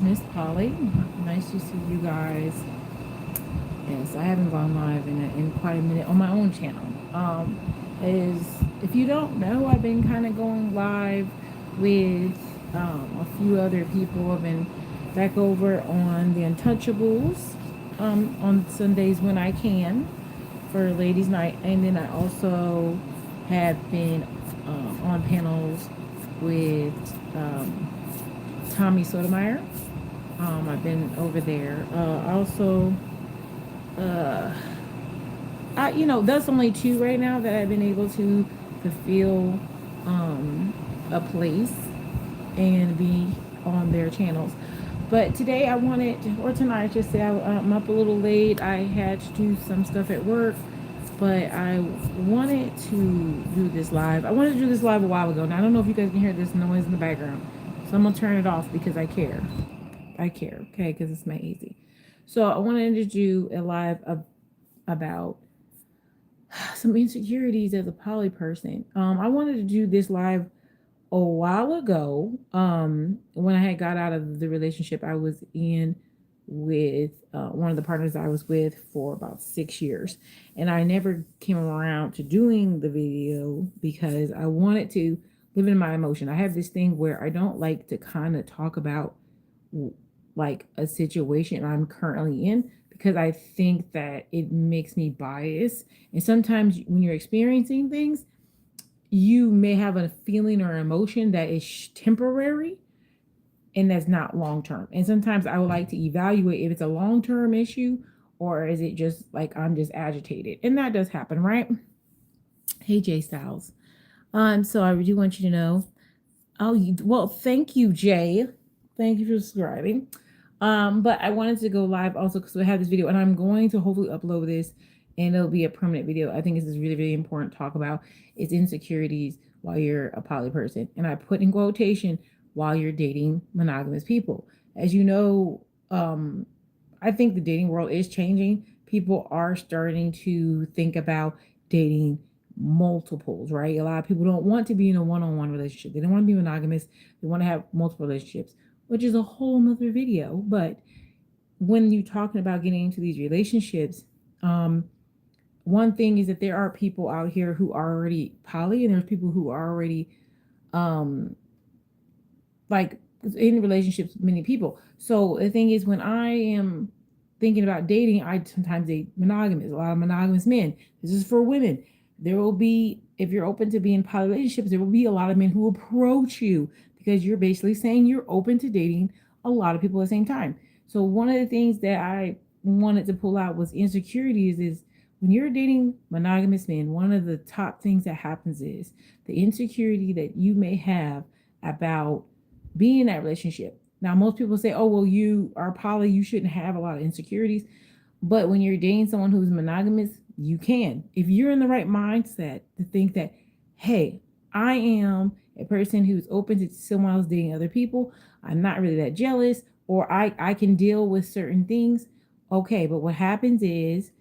Miss Polly, nice to see you guys. Yes, I haven't gone live in quite a minute on my own channel. Is if you don't know, I've been kind of going live with a few other people. I've been back over on the Untouchables on Sundays when I can for Ladies' Night, and then I also have been on panels with Tommy Sotomayor. I've been over there. Also, uh, that's only two right now that I've been able to feel a place and be on their channels. But today I wanted, or tonight, I should say, I'm up a little late. I had to do some stuff at work, but I wanted to do this live. I wanted to do this live a while ago. Now, I don't know if you guys can hear this noise in the background. So I'm going to turn it off because I care. I care, okay, because it's my easy. So I wanted to do a live about some insecurities as a poly person. I wanted to do this live a while ago, when I had got out of the relationship I was in with one of the partners I was with for about 6 years. And I never came around to doing the video because I wanted to live in my emotion. I have this thing where I don't like to kind of talk about like a situation I'm currently in because I think that it makes me biased. And sometimes when you're experiencing things, you may have a feeling or emotion that is temporary and that's not long term. And sometimes I would like to evaluate if it's a long term issue or is it just like I'm just agitated. And that does happen, right? Hey Jay Styles. So I do want you to know. Well, thank you, Jay. Thank you for subscribing. But I wanted to go live also because we have this video, and I'm going to hopefully upload this, and it'll be a permanent video. I think this is really, really important to talk about. It's insecurities while you're a poly person, and I put in quotation while you're dating monogamous people. As you know, I think the dating world is changing. People are starting to think about dating multiples, right? A lot of people don't want to be in a one-on-one relationship. They don't want to be monogamous. They want to have multiple relationships, which is a whole nother video. But when you're talking about getting into these relationships, one thing is that there are people out here who are already poly, and there's people who are already um, like in relationships with many people. So the thing is, when I am thinking about dating, I sometimes date monogamous. A lot of monogamous men. This is for women. There will be, if you're open to being poly relationships, there will be a lot of men who approach you because you're basically saying you're open to dating a lot of people at the same time. So one of the things that I wanted to pull out was insecurities is when you're dating monogamous men, one of the top things that happens is the insecurity that you may have about being in that relationship. Now, most people say, oh, well, you are poly, you shouldn't have a lot of insecurities. But when you're dating someone who's monogamous, you can. If you're in the right mindset to think that, hey, I am a person who's open to someone else dating other people, I'm not really that jealous, or I can deal with certain things. Okay, but what happens is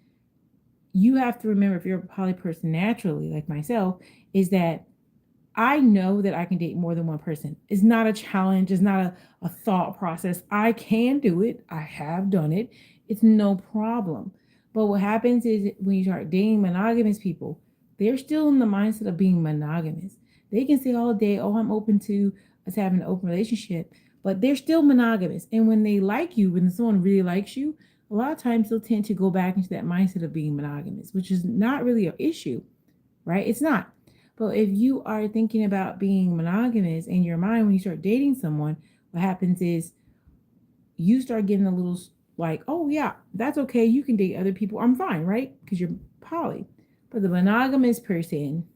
you have to remember if you're a poly person naturally, like myself, is that I know that I can date more than one person. It's not a challenge, it's not a thought process. I can do it. I have done it. It's no problem. But what happens is when you start dating monogamous people, they're still in the mindset of being monogamous. They can say all day, oh, I'm open to us having an open relationship, but they're still monogamous. And when they like you, when someone really likes you, a lot of times they'll tend to go back into that mindset of being monogamous, which is not really an issue, right? It's not. But if you are thinking about being monogamous in your mind when you start dating someone, what happens is you start getting a little like, oh, yeah, that's okay. You can date other people. I'm fine, right? Because you're poly. But the monogamous person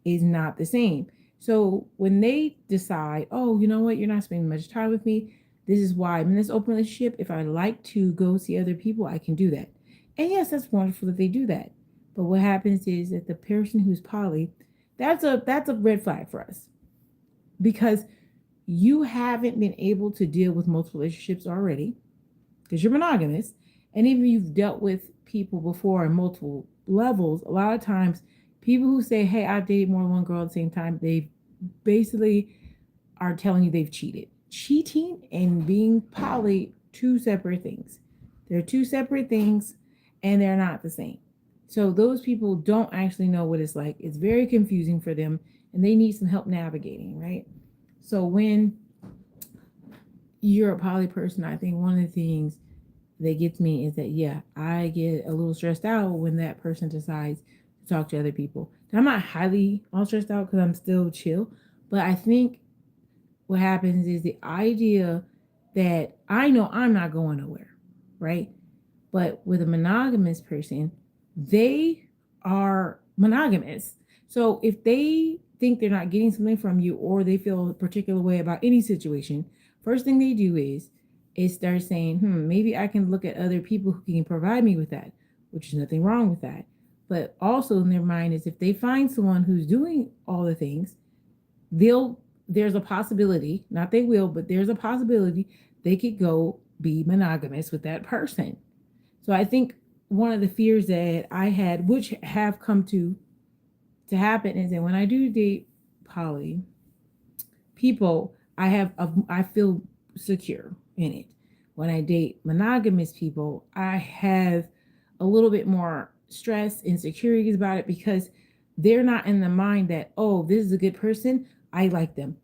is not the same. So when they decide, oh, you know what, you're not spending much time with me, this is why I'm in this open relationship. If I like to go see other people, I can do that. And yes, that's wonderful that they do that. But what happens is that the person who's poly, that's a red flag for us because you haven't been able to deal with multiple relationships already because you're monogamous. And even if you've dealt with people before on multiple levels, a lot of times people who say, hey, I've dated more than one girl at the same time, they basically are telling you they've cheated. cheating and being poly, two separate things. They're two separate things and they're not the same. So those people don't actually know what it's like. It's very confusing for them and they need some help navigating, right? So when you're a poly person, I think one of the things that gets me is that, yeah, I get a little stressed out when that person decides to talk to other people. Now, I'm not highly all stressed out because I'm still chill, but I think what happens is the idea that I know I'm not going nowhere, right? But with a monogamous person, they are monogamous. So if they think they're not getting something from you or they feel a particular way about any situation, first thing they do is start saying, maybe I can look at other people who can provide me with that, which is nothing wrong with that. But also in their mind is if they find someone who's doing all the things, they'll there's a possibility, not they will, but there's a possibility they could go be monogamous with that person. So I think one of the fears that I had, which have come to happen, is that when I do date poly people, I feel secure in it. When I date monogamous people, I have a little bit more stress, insecurities about it because they're not in the mind that, oh, this is a good person, I like them.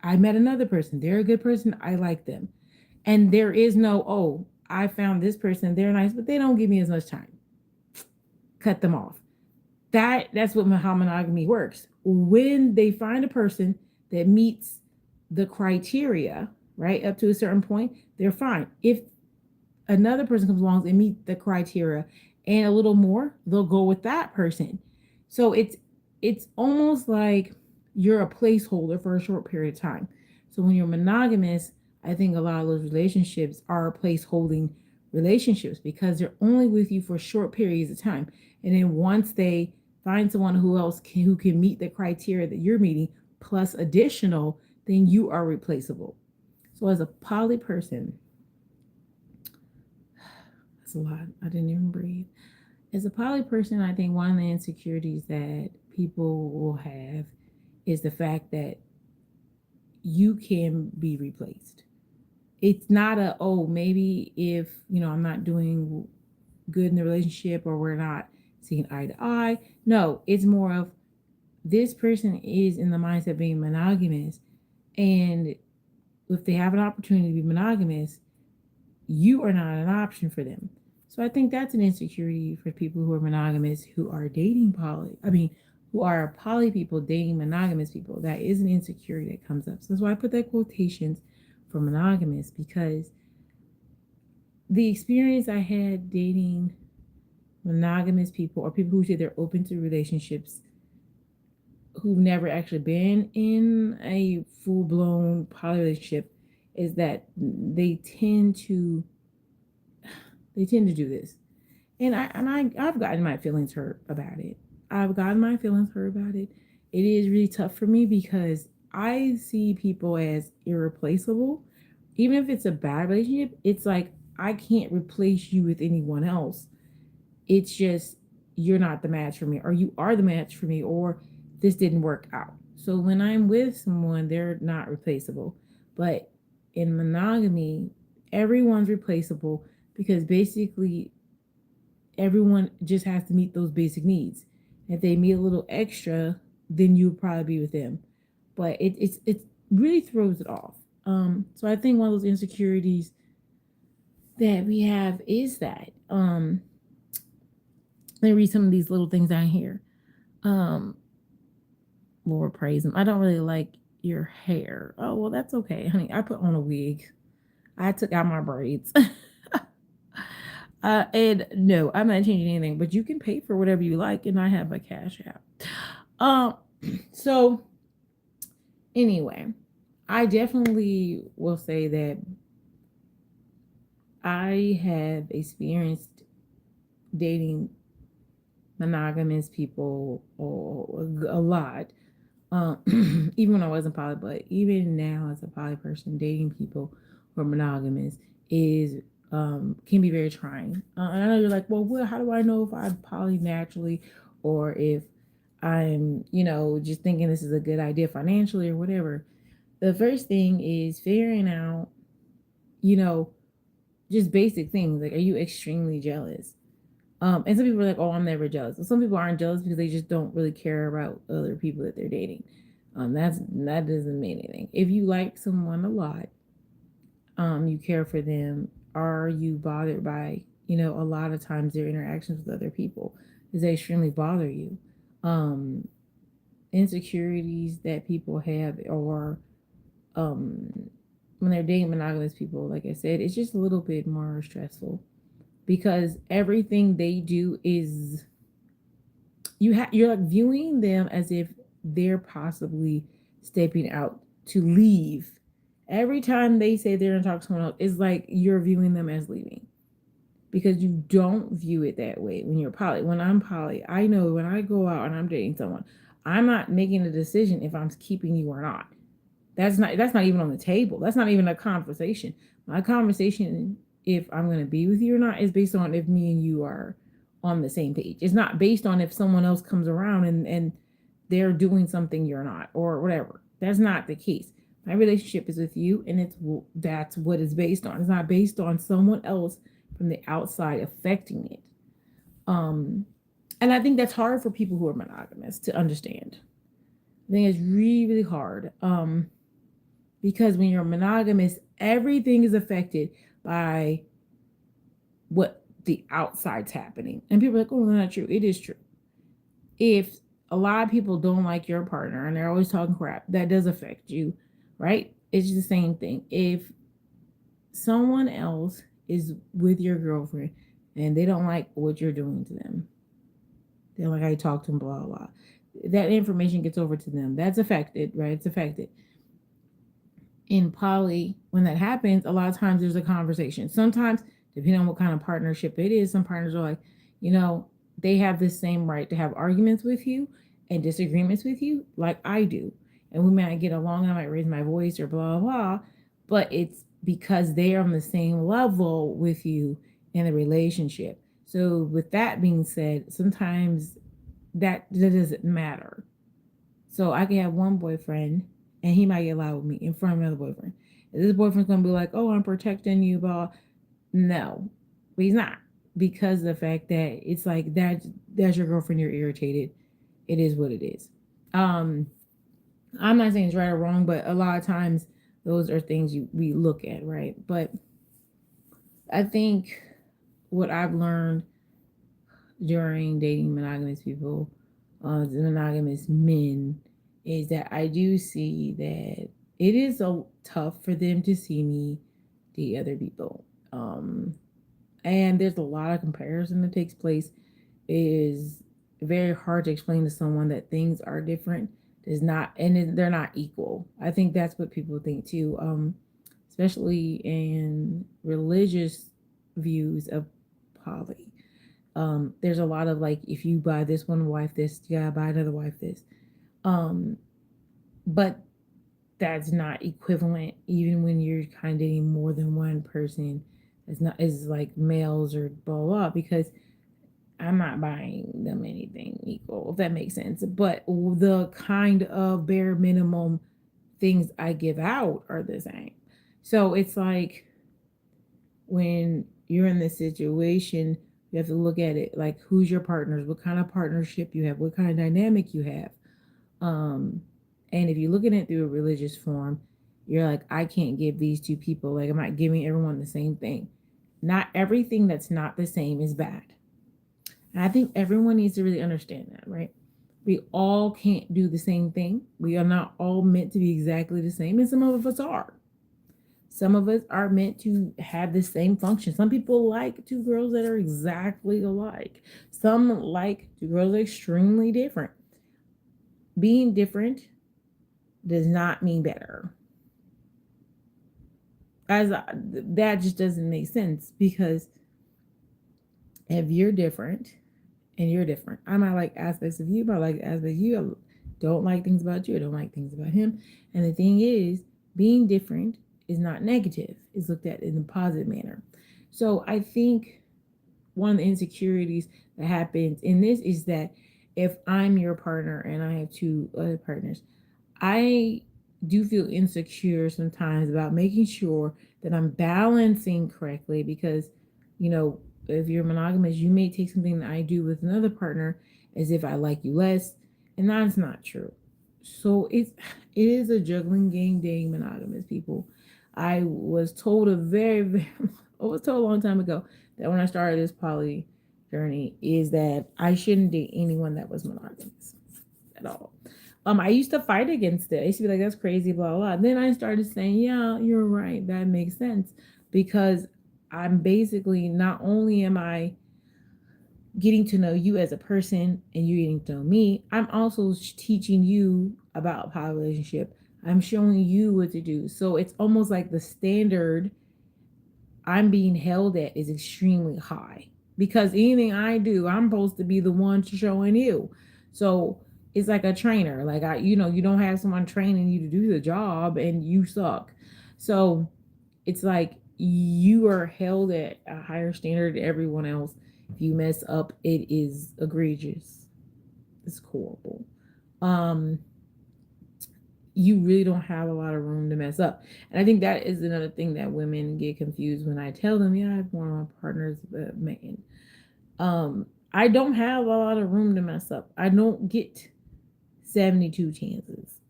I met another person, they're a good person, I like them. And there is no, oh, I found this person, they're nice, but they don't give me as much time. Cut them off. That's what how monogamy works. When they find a person that meets the criteria, right, up to a certain point, they're fine. If another person comes along and meet the criteria and a little more, they'll go with that person. So it's almost like you're a placeholder for a short period of time. So when you're monogamous, I think a lot of those relationships are placeholding relationships because they're only with you for short periods of time. And then once they find someone who can meet the criteria that you're meeting plus additional, then you are replaceable. So as a poly person, that's a lot. I didn't even breathe. As a poly person, I think one of the insecurities that people will have is the fact that you can be replaced. It's not a, oh, maybe if, I'm not doing good in the relationship or we're not seeing eye to eye. No, it's more of this person is in the mindset of being monogamous. And if they have an opportunity to be monogamous, you are not an option for them. So I think that's an insecurity for people who are monogamous, who are dating poly. I mean, who are poly people dating monogamous people. That is an insecurity that comes up. So that's why I put that quotations for monogamous, because the experience I had dating monogamous people or people who say they're open to relationships who've never actually been in a full blown poly relationship is that they tend to do this. I've gotten my feelings hurt about it. I've gotten my feelings hurt about it. It is really tough for me because I see people as irreplaceable. Even if it's a bad relationship, it's like I can't replace you with anyone else. It's just you're not the match for me, or you are the match for me, or this didn't work out. So when I'm with someone, they're not replaceable. But in monogamy, everyone's replaceable because basically everyone just has to meet those basic needs. If they meet a little extra, then you'll probably be with them. But it really throws it off. So I think one of those insecurities that we have is that let me read some of these little things down here. Um, Lord praise him. I don't really like your hair. Oh well, that's okay, honey. I put on a wig. I took out my braids. And no, I'm not changing anything, but you can pay for whatever you like, and I have a cash app. Um, so anyway, I definitely will say that I have experienced dating monogamous people a lot. Even when I wasn't poly, but even now as a poly person, dating people who are monogamous is can be very trying. And I know you're like, well, how do I know if I'm poly naturally or if I'm, just thinking this is a good idea financially or whatever? The first thing is figuring out, you know, just basic things like, are you extremely jealous? And some people are like, oh, I'm never jealous. Well, some people aren't jealous because they just don't really care about other people that they're dating. That doesn't mean anything. If you like someone a lot, you care for them. Are you bothered by, a lot of times their interactions with other people? Does they extremely bother you? Um, Insecurities that people have, or when they're dating monogamous people, like I said, it's just a little bit more stressful because everything they do is you're like viewing them as if they're possibly stepping out to leave. Every time they say they're gonna talk to someone else, it's like you're viewing them as leaving because you don't view it that way when you're poly. When I'm poly, I know when I go out and I'm dating someone, I'm not making a decision if I'm keeping you or not. That's not even on the table. That's not even a conversation. My conversation, if I'm going to be with you or not, is based on if me and you are on the same page. It's not based on if someone else comes around and they're doing something you're not or whatever. That's not the case. My relationship is with you, and that's what it's based on. It's not based on someone else from the outside affecting it. Um, and I think that's hard for people who are monogamous to understand. I think it's really, really hard. Because when you're monogamous, everything is affected by what the outside's happening. And people are like, oh, that's not true. It is true. If a lot of people don't like your partner and they're always talking crap, that does affect you, right? It's the same thing. If someone else is with your girlfriend and they don't like what you're doing to them, they don't like how you talk to them, blah, blah, blah. That information gets over to them. That's affected, right? It's affected. In poly, when that happens, a lot of times there's a conversation. Sometimes, depending on what kind of partnership it is, some partners are like, you know, they have the same right to have arguments with you and disagreements with you, like I do. And we might get along, I might raise my voice or blah, blah, blah. But it's because they're on the same level with you in the relationship. So, with that being said, sometimes that doesn't matter. So I can have one boyfriend and he might get loud with me in front of another boyfriend. And this boyfriend's gonna be like, oh, I'm protecting you, blah. No, but he's not. Because of the fact that it's like that's your girlfriend, you're irritated. It is what it is. Um, I'm not saying it's right or wrong, but a lot of times those are things we look at, right? But I think what I've learned during dating monogamous people, monogamous men, is that I do see that it is so tough for them to see me date other people. And there's a lot of comparison that takes place. It is very hard to explain to someone that things are different. There's not, and they're not equal. I think that's what people think too, especially in religious views of poly. There's a lot of like, if you buy this one wife this, you gotta buy another wife this. Um, but that's not equivalent even when you're kind of dating more than one person. It's not is like males or blah, blah blah, because I'm not buying them anything equal, if that makes sense. But the kind of bare minimum things I give out are the same. So it's like when you're in this situation, you have to look at it like, who's your partners, what kind of partnership you have, what kind of dynamic you have. Um, and if you're looking at it through a religious form, you're like, I can't give these two people, like, I'm not giving everyone the same thing. Not everything that's not the same is bad. And I think everyone needs to really understand that, right? We all can't do the same thing. We are not all meant to be exactly the same, and some of us are. Some of us are meant to have the same function. Some people like two girls that are exactly alike. Some like two girls that are extremely different. Being different does not mean better. That just doesn't make sense, because if you're different and you're different, I might like aspects of you, but I like aspects of you. I don't like things about you. I don't like things about him. And the thing is, being different is not negative. It's looked at in a positive manner. So I think one of the insecurities that happens in this is that if I'm your partner and I have two other partners, I do feel insecure sometimes about making sure that I'm balancing correctly because, you know, if you're monogamous, you may take something that I do with another partner as if I like you less, and that's not true. So it is a juggling game dating monogamous people. I was told a very I was told a long time ago that when I started this poly journey is that I shouldn't date anyone that was monogamous at all. I used to fight against it. I used to be like, that's crazy, blah, blah, blah. Then I started saying, yeah, you're right. That makes sense because I'm basically not only am I getting to know you as a person and you getting to know me, I'm also teaching you about a poly relationship. I'm showing you what to do. So it's almost like the standard I'm being held at is extremely high because anything I do, I'm supposed to be the one showing you. So it's like a trainer. Like you don't have someone training you to do the job and you suck. So it's like you are held at a higher standard than everyone else. If you mess up, it is egregious. It's horrible. Um, you really don't have a lot of room to mess up. And I think that is another thing that women get confused when I tell them, yeah, I have one of my partners, man. I don't have a lot of room to mess up. I don't get 72 chances.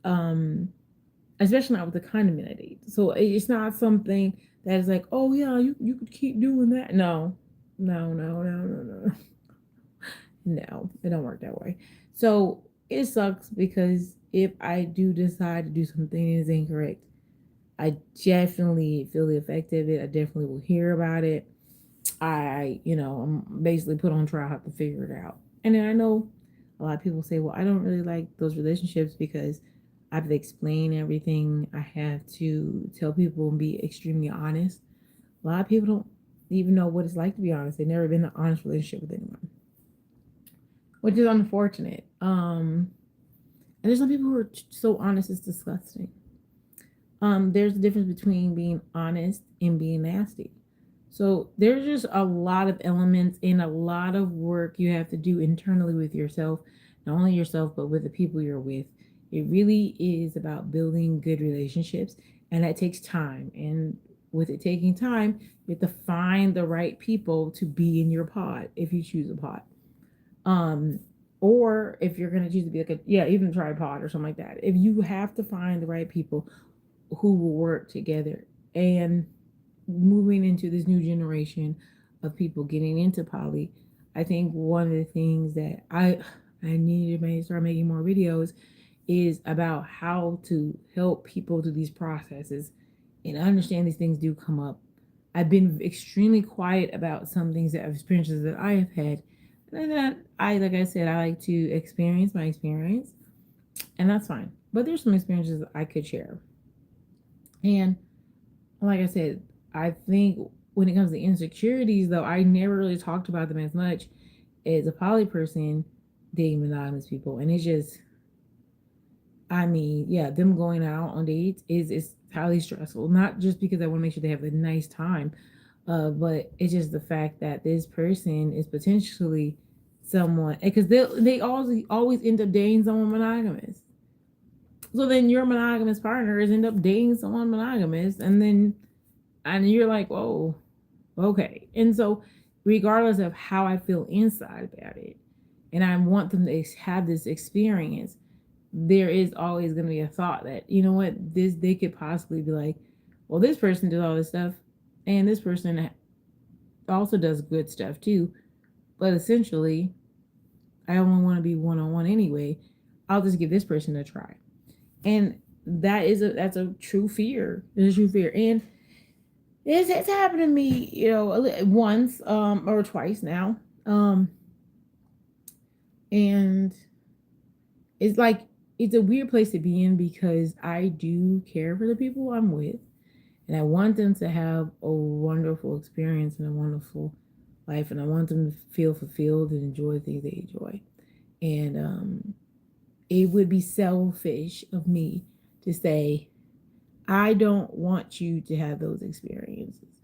Especially not with the kind of men I date. So it's not something that is like, oh yeah, you could keep doing that. No. No, no, no, no, no. No, it don't work that way. So it sucks because if I do decide to do something that is incorrect, I definitely feel the effect of it. I definitely will hear about it. I'm basically put on trial, have to figure it out. And then I know a lot of people say, well, I don't really like those relationships because I have to explain everything. I have to tell people and be extremely honest. A lot of people don't even know what it's like to be honest. They've never been in an honest relationship with anyone, which is unfortunate. And there's some people who are so honest, it's disgusting. There's a difference between being honest and being nasty. So there's just a lot of elements and a lot of work you have to do internally with yourself, not only yourself, but with the people you're with. It really is about building good relationships, and that takes time. And with it taking time, you have to find the right people to be in your pod if you choose a pod. Um, or if you're gonna choose to be like a yeah, even a tripod or something like that. If you have to find the right people who will work together and moving into this new generation of people getting into poly, I think one of the things that I need to start making more videos is about how to help people through these processes and understand these things do come up. I've been extremely quiet about some things that experiences that I have had. And that like I said, I like to experience my experience, and that's fine. But there's some experiences I could share. And like I said, I think when it comes to insecurities, though, I never really talked about them as much as a poly person dating monogamous people. And it's just, I mean, yeah, them going out on dates is highly stressful. Not just because I want to make sure they have a nice time, but it's just the fact that this person is potentially someone because they always end up dating someone monogamous. So then your monogamous partners end up dating someone monogamous, and you're like, whoa, okay. And so, regardless of how I feel inside about it, and I want them to have this experience, there is always going to be a thought that, you know what, this they could possibly be like, well, this person did all this stuff, and this person also does good stuff too. But essentially, I only want to be one on one anyway. I'll just give this person a try. And that's a true fear. It's a true fear. And it's happened to me, once or twice now. And it's like it's a weird place to be in because I do care for the people I'm with, and I want them to have a wonderful experience and a wonderful life, and I want them to feel fulfilled and enjoy the things they enjoy. And it would be selfish of me to say I don't want you to have those experiences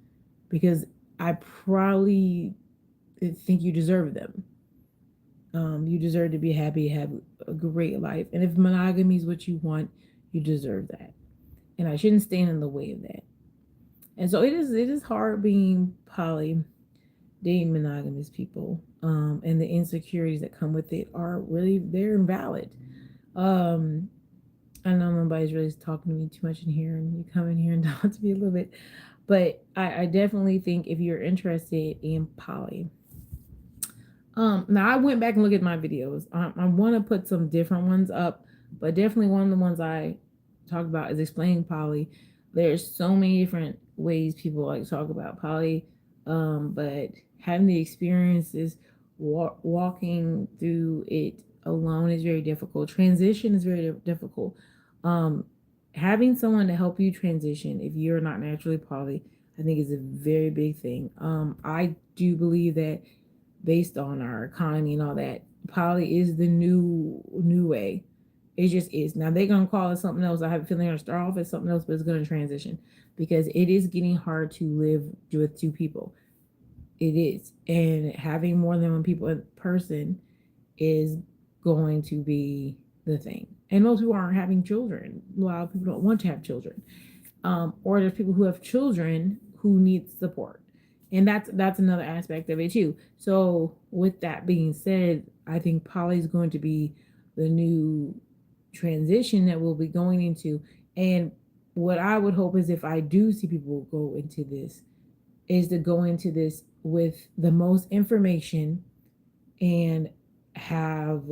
because I probably think you deserve them. You deserve to be happy, have a great life. And if monogamy is what you want, You deserve that. And I shouldn't stand in the way of that. And so it is hard being poly, dating monogamous people. And the insecurities that come with it are really they're invalid. Um, I know nobody's really talking to me too much in here, and you come in here and talk to me a little bit. But I definitely think if you're interested in poly, now I went back and looked at my videos. I want to put some different ones up, but definitely one of the ones I talk about is explaining poly. There's so many different ways people like to talk about poly, but having the experiences, walking through it alone is very difficult. Transition is very difficult. Um, Having someone to help you transition if you're not naturally poly, I think is a very big thing. I do believe that based on our economy and all that, poly is the new way. It just is. Now they're gonna call it something else. I have a feeling they're gonna start off as something else, but it's gonna transition because it is getting hard to live with two people. It is, and having more than one people in person is going to be the thing. And most people aren't having children. A lot of people don't want to have children, or there's people who have children who need support, and that's another aspect of it too. So with that being said, I think poly is going to be the new transition that we'll be going into. And what I would hope is if I do see people go into this, is to go into this with the most information and have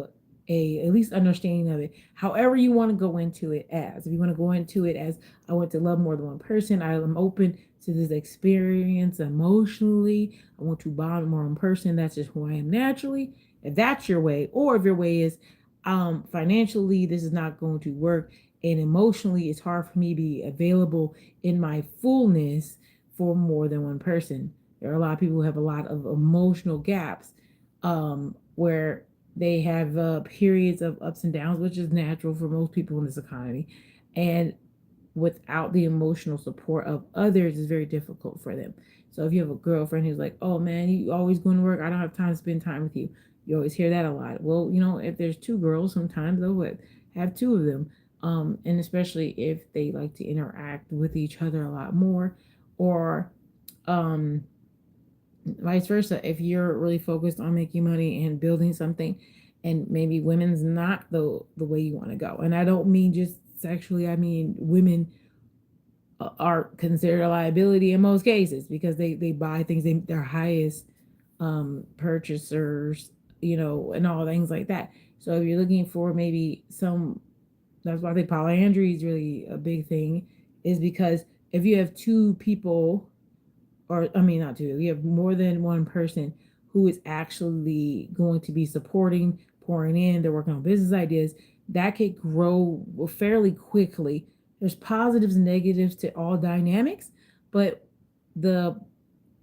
a at least understanding of it. However you want to go into it as. If you want to go into it as I want to love more than one person, I am open to this experience emotionally. I want to bond more in person. That's just who I am naturally. If that's your way, or if your way is financially this is not going to work and emotionally it's hard for me to be available in my fullness for more than one person. There are a lot of people who have a lot of emotional gaps where they have periods of ups and downs, which is natural for most people in this economy. And without the emotional support of others, is very difficult for them. So if you have a girlfriend who's like, oh man, you always going to work, I don't have time to spend time with you. You always hear that a lot. Well, if there's two girls, sometimes they'll have two of them. And especially if they like to interact with each other a lot more, or um, vice versa. If you're really focused on making money and building something, and maybe women's not the way you want to go, and I don't mean just sexually, I mean women are considered a liability in most cases because they buy things, they're highest purchasers, and all things like that. So if you're looking for maybe some, that's why I think polyandry is really a big thing, is because if you have two people, or I mean, not two, you have more than one person who is actually going to be supporting, pouring in, they're working on business ideas, that could grow fairly quickly. There's positives and negatives to all dynamics, but the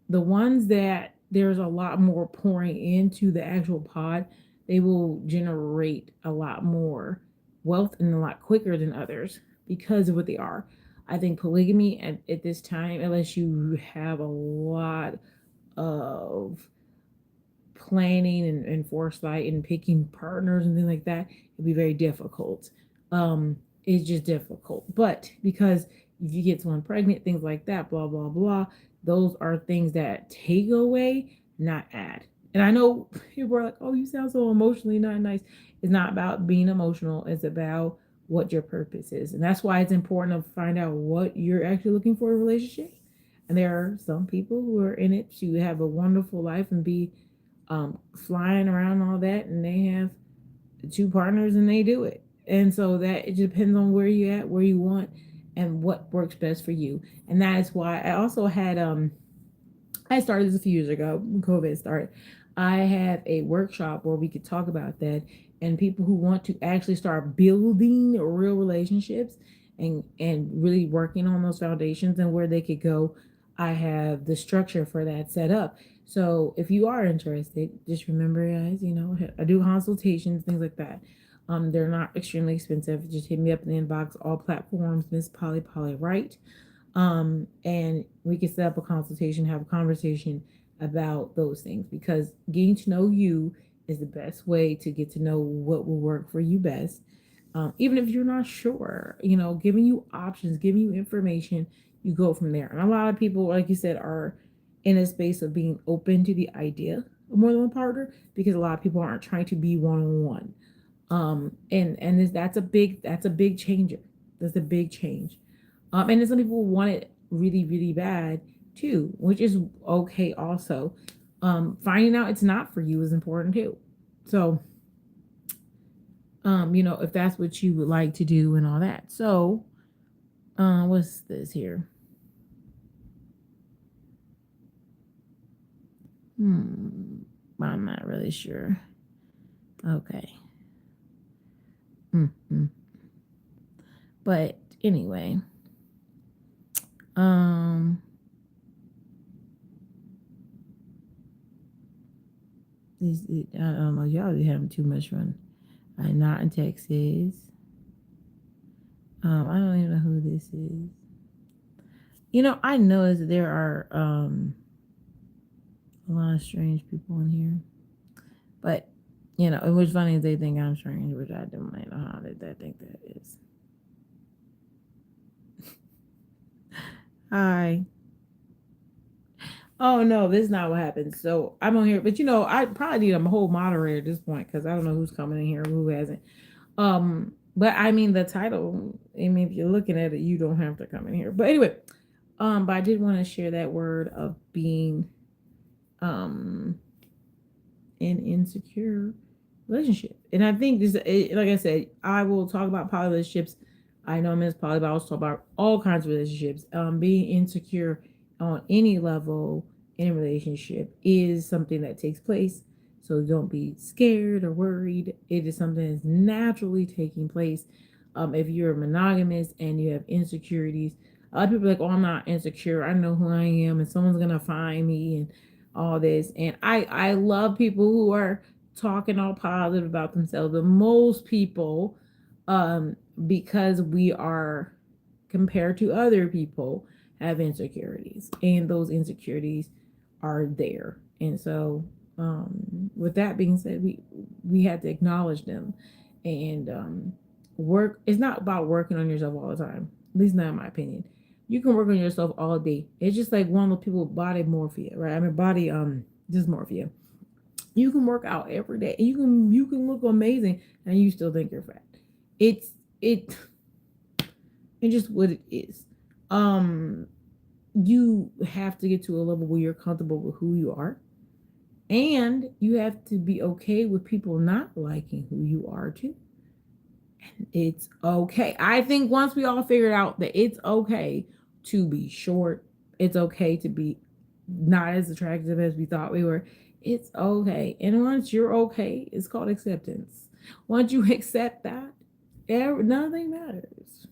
the ones that there's a lot more pouring into the actual pod, they will generate a lot more wealth and a lot quicker than others because of what they are. I think polygamy at this time, unless you have a lot of planning and foresight and picking partners and things like that, it'd be very difficult. It's just difficult. But because if you get someone pregnant, things like that, blah blah blah, those are things that take away, not add. And I know people are like, "Oh, you sound so emotionally not nice." It's not about being emotional. It's about what your purpose is, and that's why it's important to find out what you're actually looking for in a relationship. And there are some people who are in it to have a wonderful life and be flying around all that, and they have two partners and they do it. And so that it depends on where you at, where you want, and what works best for you. And that is why I also had I started this a few years ago when COVID started. I had a workshop where we could talk about that, and people who want to actually start building real relationships and really working on those foundations and where they could go. I have the structure for that set up. So if you are interested, just remember, guys, I do consultations, things like that. They're not extremely expensive. Just hit me up in the inbox, all platforms, Miss Polly Wright. And we can set up a consultation, have a conversation about those things, because getting to know you is the best way to get to know what will work for you best. Even if you're not sure, giving you options, giving you information, you go from there. And a lot of people, like you said, are in a space of being open to the idea of more than one partner because a lot of people aren't trying to be one on one. That's a big changer. That's a big change. And then some people want it really, really bad too, which is okay also. Finding out it's not for you is important too. So, if that's what you would like to do and all that. So, what's this here? I'm not really sure. Okay. Mm-hmm. But anyway, um, I don't know. Y'all be having too much fun. I'm not in Texas. I don't even know who this is. I noticed that there are a lot of strange people in here. But it was funny they think I'm strange, which I don't know how did they think that is. Hi. Oh no, this is not what happened. So I'm on here, but I probably need a whole moderator at this point because I don't know who's coming in here, who hasn't. But I mean the title. I mean, if you're looking at it, you don't have to come in here. But anyway, but I did want to share that word of being, um, an insecure relationship, and I think this, like I said, I will talk about poly relationships. I know Miss Poly, but I also talk about all kinds of relationships. Being insecure on any level in a relationship is something that takes place. So don't be scared or worried. It is something that's naturally taking place. If you're monogamous and you have insecurities, a lot of people are like, "Oh, I'm not insecure. I know who I am, and someone's gonna find me," and all this. And I love people who are talking all positive about themselves. But most people, because we are compared to other people, have insecurities, and those insecurities are there. And so, with that being said, we have to acknowledge them, and work. It's not about working on yourself all the time. At least not in my opinion. You can work on yourself all day. It's just like one of the people with body morphia, right? I mean body dysmorphia. You can work out every day. You can look amazing and you still think you're fat. It's it it's just what it is. Um you have to get to a level where you're comfortable with who you are. And you have to be okay with people not liking who you are too. It's okay. I think once we all figured out that it's okay to be short, it's okay to be not as attractive as we thought we were. It's okay. And once you're okay, it's called acceptance. Once you accept that, nothing matters.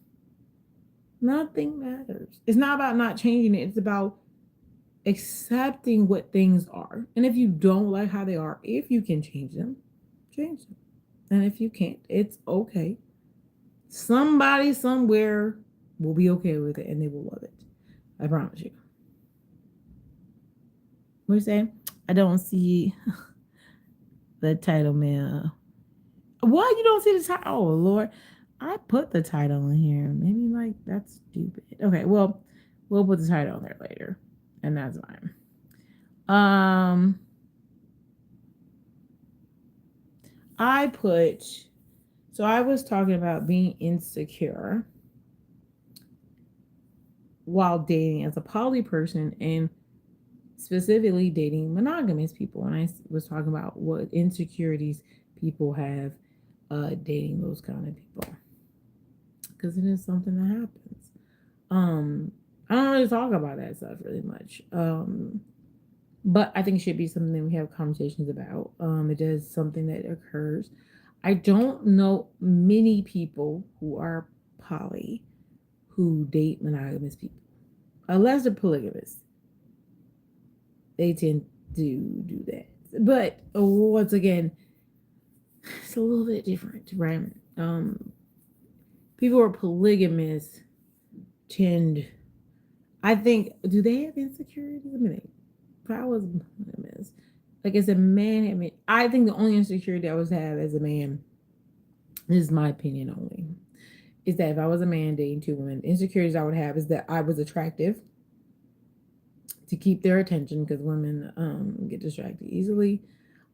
Nothing matters. It's not about not changing it. It's about accepting what things are. And if you don't like how they are, if you can change them, change them. And if you can't, it's okay. Somebody somewhere will be okay with it and they will love it. I promise you. What you saying? I don't see the title, man. What? You don't see the title? Oh, Lord. I put the title in here. Maybe like that's stupid. Okay, well, we'll put the title in there later. And that's fine. I put, so I was talking about being insecure while dating as a poly person and specifically dating monogamous people. And I was talking about what insecurities people have dating those kind of people because it is something that happens. I don't really talk about that stuff really much. But I think it should be something we have conversations about. It is something that occurs. I don't know many people who are poly who date monogamous people, unless they're polygamous. They tend to do that. But once again, it's a little bit different, right? People who are polygamous tend, I think, do they have insecurities? I mean, if I was monogamous, like as a man, I think the only insecurity I would have as a man This is my opinion only. Is that if I was a man dating two women, insecurities I would have is that I was attractive to keep their attention because women get distracted easily,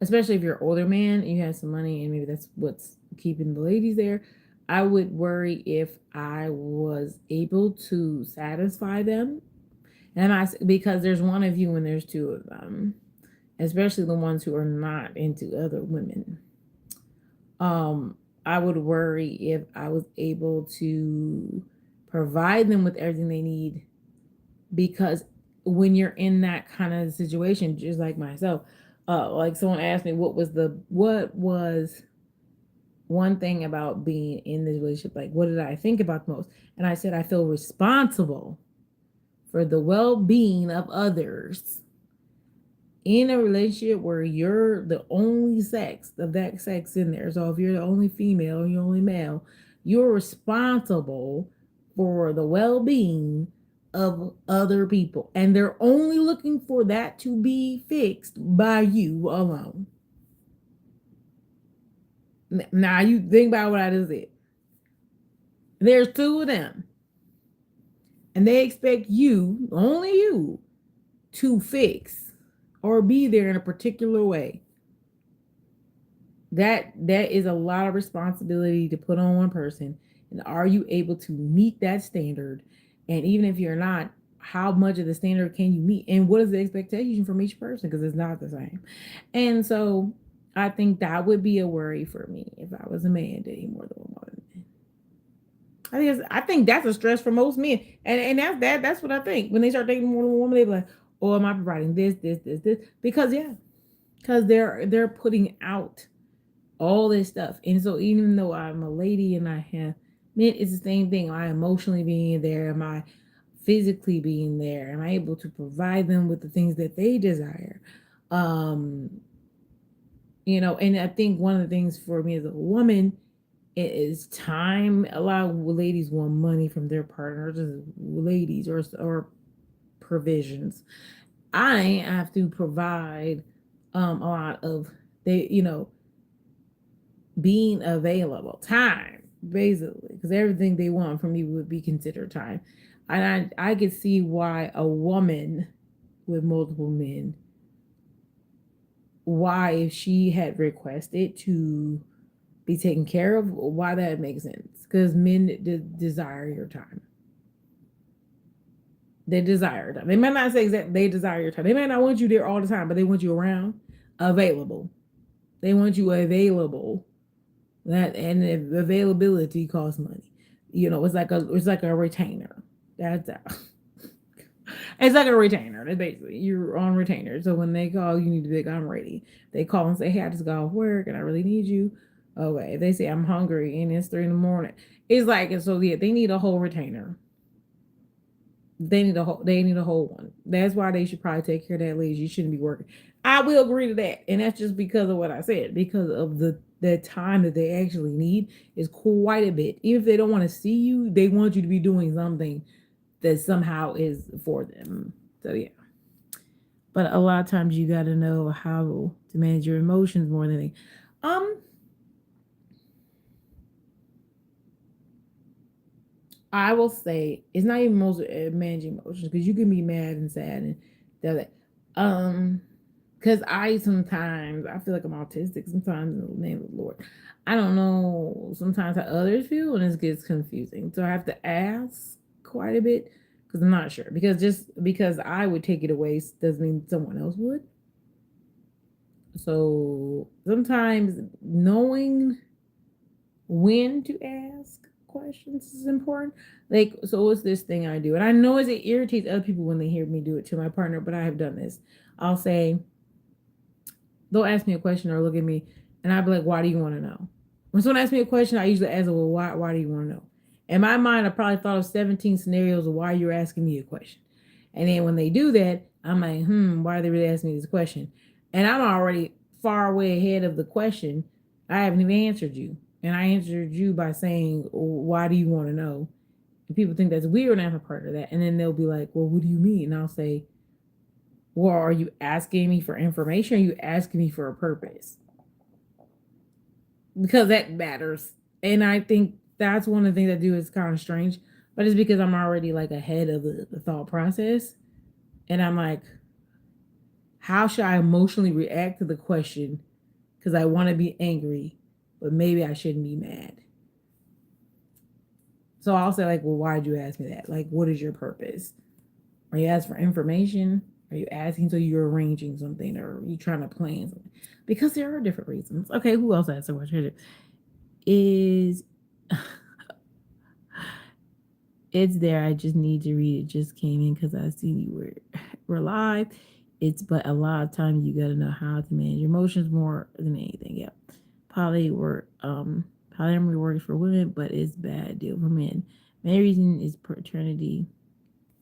especially if you're an older man and you have some money and maybe that's what's keeping the ladies there. I would worry if I was able to satisfy them, and I because there's one of you and there's two of them, especially the ones who are not into other women. Um, I would worry if I was able to provide them with everything they need because when you're in that kind of situation, just like myself, like someone asked me what was one thing about being in this relationship, like what did I think about the most? And I said I feel responsible for the well-being of others in a relationship where you're the only sex of that sex in there. So if you're the only female or you're only male, you're responsible for the well-being of other people. And they're only looking for that to be fixed by you alone. Now you think about what I just said. There's two of them. And they expect you, only you, to fix or be there in a particular way. That is a lot of responsibility to put on one person. And are you able to meet that standard? And even if you're not, how much of the standard can you meet? And what is the expectation from each person? Because it's not the same. And so I think that would be a worry for me if I was a man dating more than one woman. I think that's a stress for most men. And that's what I think. When they start dating more than one woman, they be like, oh, am I providing this? Because yeah, because they're putting out all this stuff. And so even though I'm a lady and I have men, it's the same thing. Am I emotionally being there? Am I physically being there? Am I able to provide them with the things that they desire? Um, and I think one of the things for me as a woman is time. A lot of ladies want money from their partners, ladies or provisions. I have to provide a lot of they being available, time, basically, because everything they want from you would be considered time. And I could see why a woman with multiple men, why if she had requested to be taken care of, why that makes sense. Because men desire your time. They desire time. They might not say exactly they desire your time. They might not want you there all the time, but they want you around, available. They want you available. That and availability costs money. It's like a retainer. That's it's like a retainer. That's basically you're on retainer. So when they call, you need to be like, I'm ready. They call and say, hey, I just got off work and I really need you. Okay. If they say I'm hungry and it's 3 a.m, it's like, and so yeah, they need a whole retainer. They need a whole one. That's why they should probably take care of that lady. You shouldn't be working. I will agree to that. And that's just because of what I said, because of the time that they actually need is quite a bit. Even if they don't want to see you, they want you to be doing something that somehow is for them. So yeah. But a lot of times you gotta know how to manage your emotions more than anything. Um, I will say it's not even most managing emotions because you can be mad and sad and that. Um, because I feel like I'm autistic sometimes in the name of the Lord. I don't know sometimes how others feel and it gets confusing. So I have to ask quite a bit because I'm not sure. Because just because I would take it away doesn't mean someone else would. So sometimes knowing when to ask questions is important. Like, so what's this thing I do? And I know it irritates other people when they hear me do it to my partner, but I have done this. I'll say, they'll ask me a question or look at me, and I'll be like, why do you want to know? When someone asks me a question, I usually ask them, well, why do you want to know? In my mind, I probably thought of 17 scenarios of why you're asking me a question. And then when they do that, I'm like, why are they really asking me this question? And I'm already far way ahead of the question. I haven't even answered you. And I answered you by saying, why do you want to know? And people think that's weird, and I'm a part of that. And then they'll be like, well, what do you mean? And I'll say, well, are you asking me for information? Or are you asking me for a purpose? Because that matters And I think that's one of the things I do is kind of strange, but it's because I'm already like ahead of the thought process. And I'm like, how should I emotionally react to the question? Because I want to be angry, but maybe I shouldn't be mad. So I'll say, like, well, why'd you ask me that? Like, what is your purpose? Are you asking for information? Are you asking so you're arranging something, or are you trying to plan something? Because there are different reasons. Okay, who else asked a question? Is it's there? I just need to read it. Just came in because I see you were live. It's but a lot of times you gotta know how to manage your emotions more than anything. Yeah, poly work polyamory works for women, but it's bad deal for men. Main reason is paternity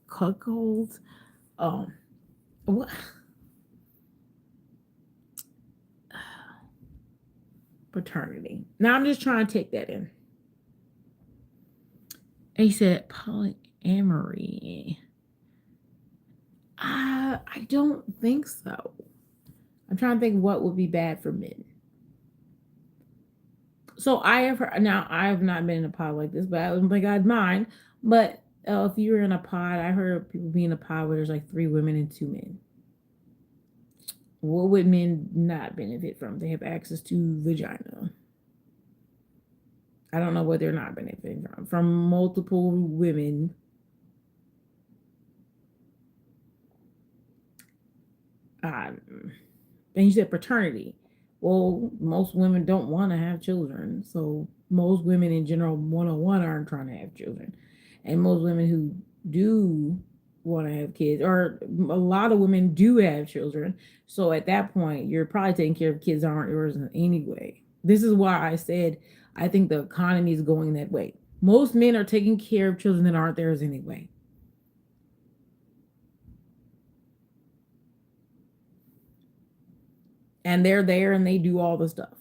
cuckolds. Um, what paternity? Now I'm just trying to take that in. He said polyamory. I don't think so. I'm trying to think what would be bad for men. So I have heard, now I have not been in a pod like this, but oh my god, mine. But if you're in a pod, I heard of people being in a pod where there's like three women and two men. What would men not benefit from? They have access to vagina. I don't know what they're not benefiting from multiple women. Um, and you said paternity. Well, most women don't want to have children. So most women in general, 101, aren't trying to have children. And most women who do want to have kids, or a lot of women do have children. So at that point, you're probably taking care of kids that aren't yours anyway. This is why I said I think the economy is going that way. Most men are taking care of children that aren't theirs anyway. And they're there and they do all the stuff.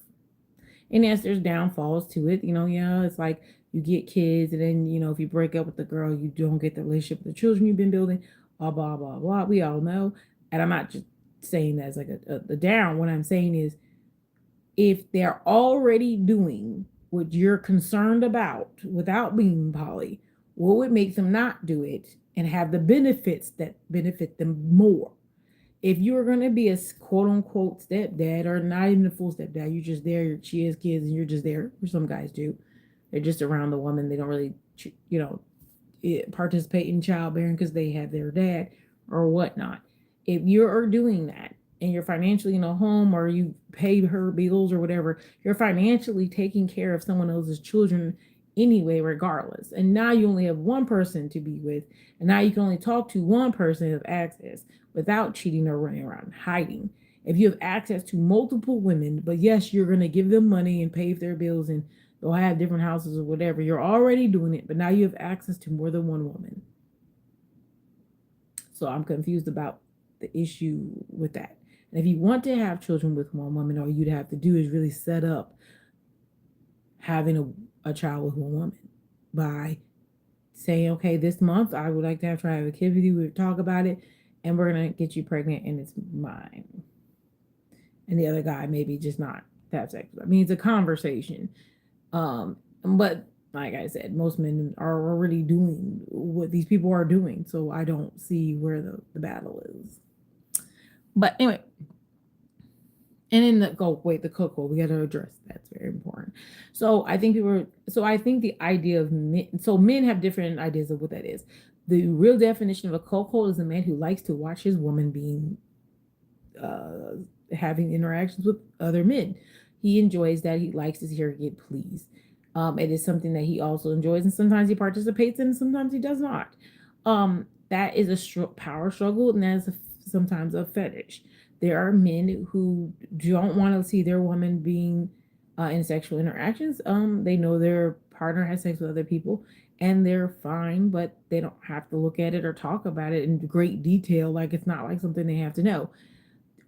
And yes, there's downfalls to it. Yeah, it's like you get kids, and then if you break up with the girl, you don't get the relationship with the children you've been building. Blah blah blah blah. We all know, and I'm not just saying that as like a down. What I'm saying is, if they're already doing what you're concerned about without being poly, what would make them not do it and have the benefits that benefit them more? If you're going to be a quote unquote stepdad, or not even a full stepdad, you're just there, she has kids and you're just there, or some guys do. They're just around the woman. They don't really, participate in childbearing because they have their dad or whatnot. If you're doing that and you're financially in a home, or you pay her bills or whatever, you're financially taking care of someone else's children anyway, regardless. And now you only have one person to be with, and now you can only talk to one person of access without cheating or running around hiding. If you have access to multiple women, but yes, you're going to give them money and pay for their bills, and they'll have different houses or whatever, you're already doing it, but now you have access to more than one woman. So I'm confused about the issue with that. And if you want to have children with one woman, all you'd have to do is really set up having a child with one woman by saying, okay, this month I would like to try to have a kid with you. We talk about it, and we're gonna get you pregnant, and it's mine. And the other guy maybe just not have sex. I mean, it's a conversation. But like I said, most men are already doing what these people are doing, so I don't see where the battle is. But anyway, and then the cocoa, we got to address that's very important. So I think the idea of men, so men have different ideas of what that is. The real definition of a cocoa is a man who likes to watch his woman being uh having interactions with other men. He enjoys that. He likes to hear her get pleased. It is something that he also enjoys, and sometimes he participates in, and sometimes he does not. That is a power struggle, and that is sometimes a fetish. There are men who don't want to see their woman being in sexual interactions. They know their partner has sex with other people, and they're fine, but they don't have to look at it or talk about it in great detail. Like, it's not like something they have to know.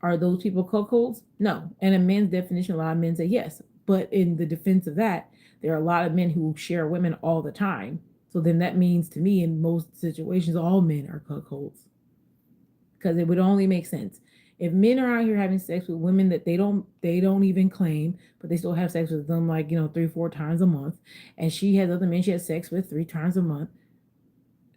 Are those people cuckolds? No. And a man's definition, a lot of men say yes. But in the defense of that, there are a lot of men who share women all the time. So then that means to me, in most situations, all men are cuckolds, because it would only make sense. If men are out here having sex with women that they don't even claim, but they still have sex with them like, 3, 4 times a month, and she has other men she has sex with 3 times a month,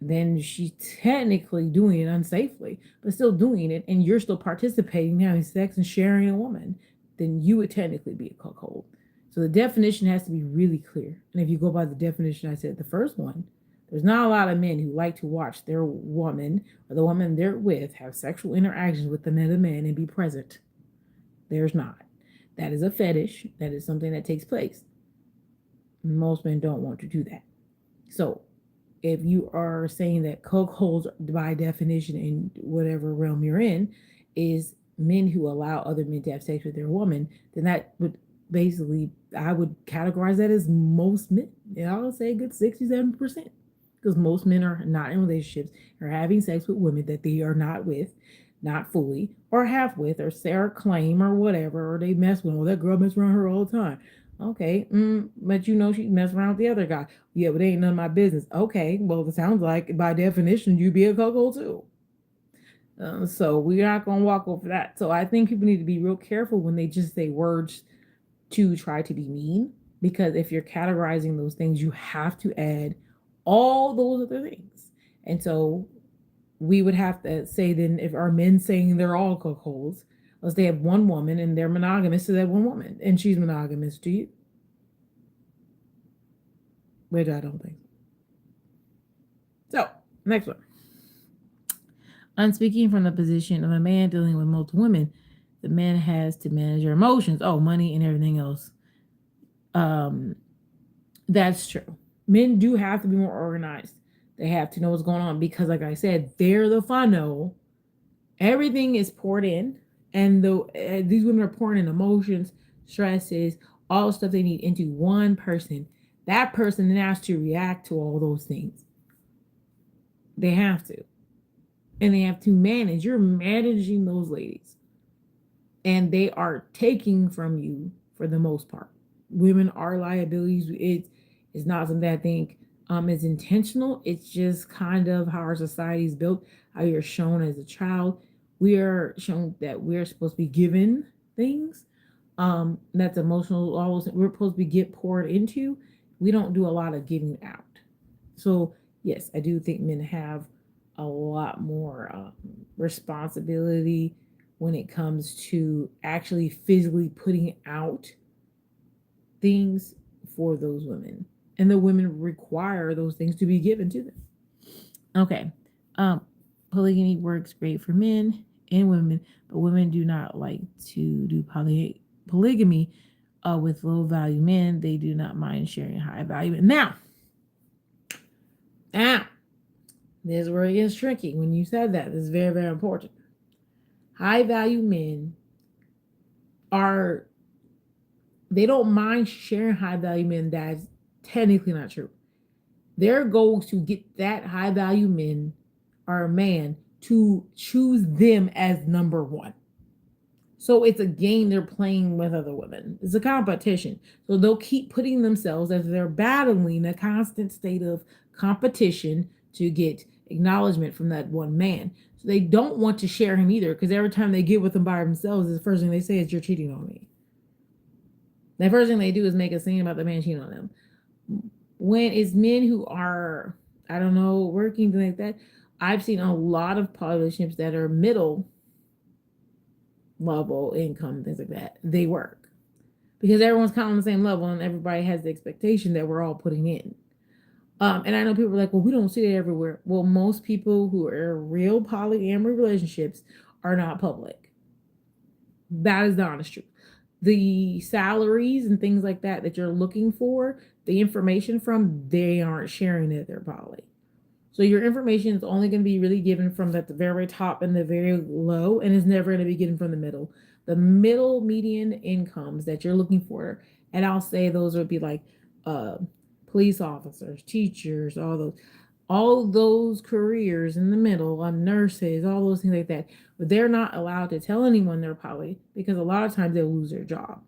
then she's technically doing it unsafely, but still doing it, and you're still participating in having sex and sharing a woman, then you would technically be a cuckold. So the definition has to be really clear. And if you go by the definition I said, the first one, there's not a lot of men who like to watch their woman or the woman they're with have sexual interactions with another man and be present. There's not. That is a fetish. That is something that takes place. Most men don't want to do that. So if you are saying that cuckolds by definition in whatever realm you're in is men who allow other men to have sex with their woman, then that would basically, I would categorize that as most men. And I'll say a good 67%. Because most men are not in relationships or having sex with women that they are not with, not fully, or half with, or say or claim or whatever, or they mess with, oh, that girl mess around her all the time. Okay, but she mess around with the other guy. Yeah, but it ain't none of my business. Okay, well, it sounds like by definition you be a cuckold too. So we're not gonna walk over that. So I think people need to be real careful when they just say words to try to be mean, because if you're categorizing those things, you have to add all those other things. And so we would have to say then if our men saying they're all cuckolds, unless they have one woman and they're monogamous to that one woman, and she's monogamous to you, which I don't think. So next one. I'm speaking from the position of a man dealing with multiple women. The man has to manage your emotions, money and everything else. That's true. Men do have to be more organized. They have to know what's going on because, like I said, they're the funnel. Everything is poured in, and these women are pouring in emotions, stresses, all the stuff they need into one person. That person then has to react to all those things. They have to, and they have to manage. You're managing those ladies, and they are taking from you for the most part. Women are liabilities. It's not something I think is intentional. It's just kind of how our society is built, how you're shown as a child. We are shown that we're supposed to be given things. That's emotional. All those we're supposed to be get poured into. We don't do a lot of giving out. So yes, I do think men have a lot more responsibility when it comes to actually physically putting out things for those women. And the women require those things to be given to them. Okay. Um, Polygamy works great for men and women, but women do not like to do polygamy with low value men. They do not mind sharing high value men. Now, this is where it gets tricky. When you said that, this is very, very important. High value men are, they don't mind sharing high value men. That's technically not true. Their goal is to get that high value men or a man to choose them as number one. So it's a game they're playing with other women. It's a competition. So they'll keep putting themselves as they're battling a constant state of competition to get acknowledgement from that one man. So they don't want to share him either, because every time they get with him by themselves, the first thing they say is, "You're cheating on me." The first thing they do is make a scene about the man cheating on them. When it's men who are, I don't know, working, things like that, I've seen a lot of relationships that are middle level income, things like that. They work because everyone's kind of on the same level and everybody has the expectation that we're all putting in. And I know people are like, well, we don't see that everywhere. Well, most people who are in real polyamory relationships are not public. That is the honest truth. The salaries and things like that you're looking for, the information from, they aren't sharing that they're poly. So your information is only going to be really given from the very top and the very low, and is never going to be given from the middle. The middle median incomes that you're looking for, and I'll say those would be like police officers, teachers, all those careers in the middle, nurses, all those things like that. But they're not allowed to tell anyone they're poly, because a lot of times they'll lose their job.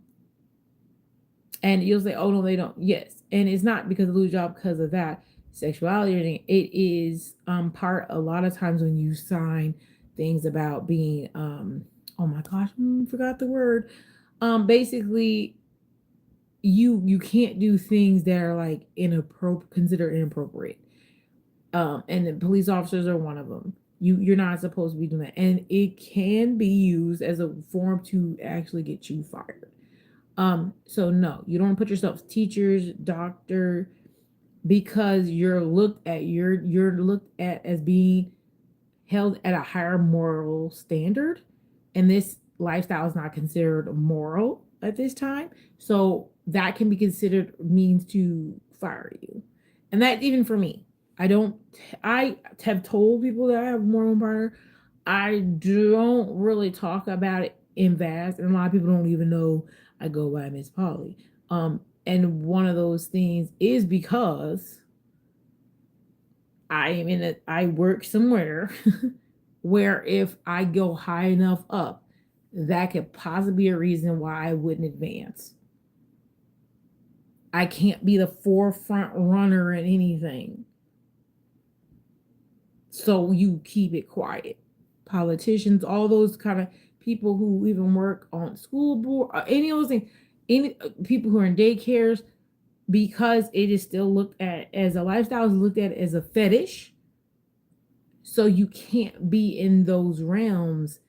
And you'll say, oh no, they don't. Yes. And it's not because they lose job because of that sexuality or anything. It is part a lot of times when you sign things about being Oh my gosh, forgot the word. Basically, you can't do things that are like inappropriate, considered inappropriate. And the police officers are one of them. You're not supposed to be doing that, and it can be used as a form to actually get you fired. So no, you don't put yourself teachers, doctor, because you're looked at as being held at a higher moral standard, and this lifestyle is not considered moral at this time. So that can be considered means to fire you, and that even for me, I don't. I have told people that I have moral fire. I don't really talk about it in vast, and a lot of people don't even know I go by Miss Polly. And one of those things is because I work somewhere where if I go high enough up, that could possibly be a reason why I wouldn't advance. I can't be the forefront runner in anything. So you keep it quiet. Politicians, all those kind of people who even work on school board, any of those things, any people who are in daycares, because it is still looked at as a lifestyle, is looked at as a fetish. So you can't be in those realms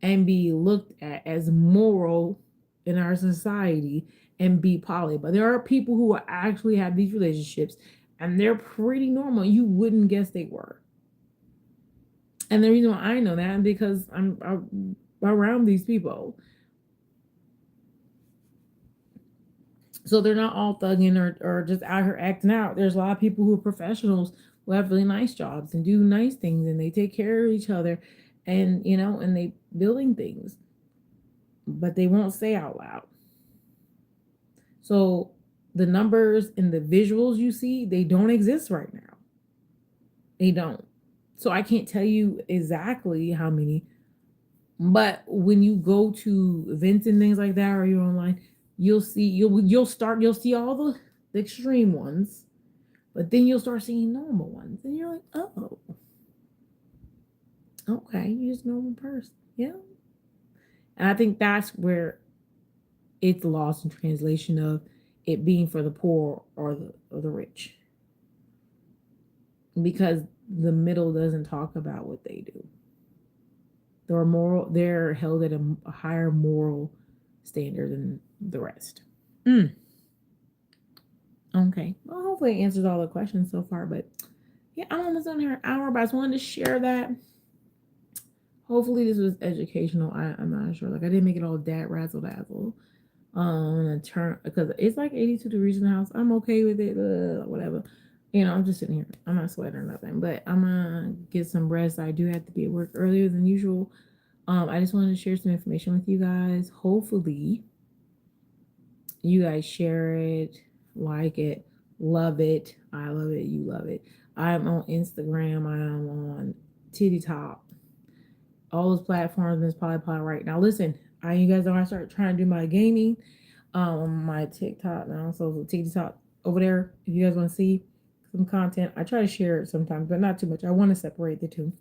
and be looked at as moral in our society and be poly. But there are people who actually have these relationships and they're pretty normal. You wouldn't guess they were. And the reason why I know that is because I'm around these people. So they're not all thugging or just out here acting out. There's a lot of people who are professionals who have really nice jobs and do nice things and they take care of each other and and they building things, but they won't say out loud. So the numbers and the visuals you see, they don't exist right now. They don't. So I can't tell you exactly how many, but when you go to events and things like that or you're online, you'll see all the extreme ones, but then you'll start seeing normal ones and you're like, "Oh, okay, you're just a normal person." Yeah. And I think that's where it's lost in translation of it being for the poor or the rich, because the middle doesn't talk about what they do. They're held at a higher moral standard than the rest. Mm, okay. Well, hopefully it answers all the questions so far. But yeah, I'm almost on here an hour, but I just wanted to share that. Hopefully this was educational. I'm not sure. Like I didn't make it all that razzle dazzle. And turn because it's like 82 degrees in the house. I'm okay with it. Whatever. I'm just sitting here. I'm not sweating or nothing. But I'm gonna get some rest. I do have to be at work earlier than usual. I just wanted to share some information with you guys. Hopefully you guys share it, like it, love it. I love it. You love it. I'm on Instagram. I'm on Titty Top. All those platforms, Miss Polly Pod right now. Listen, you guys know I started trying to do my gaming on my TikTok now. So TikTok over there, if you guys want to see some content, I try to share it sometimes, but not too much. I want to separate the two.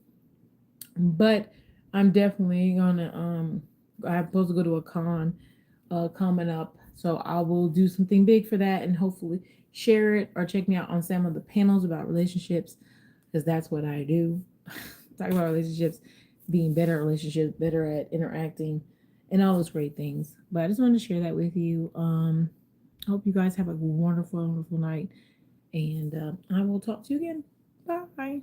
But I'm definitely gonna I'm supposed to go to a con coming up. So I will do something big for that and hopefully share it or check me out on some of the panels about relationships because that's what I do. Talk about relationships, being better at relationships, better at interacting, and all those great things. But I just wanted to share that with you. I hope you guys have a wonderful, wonderful night, and I will talk to you again. Bye.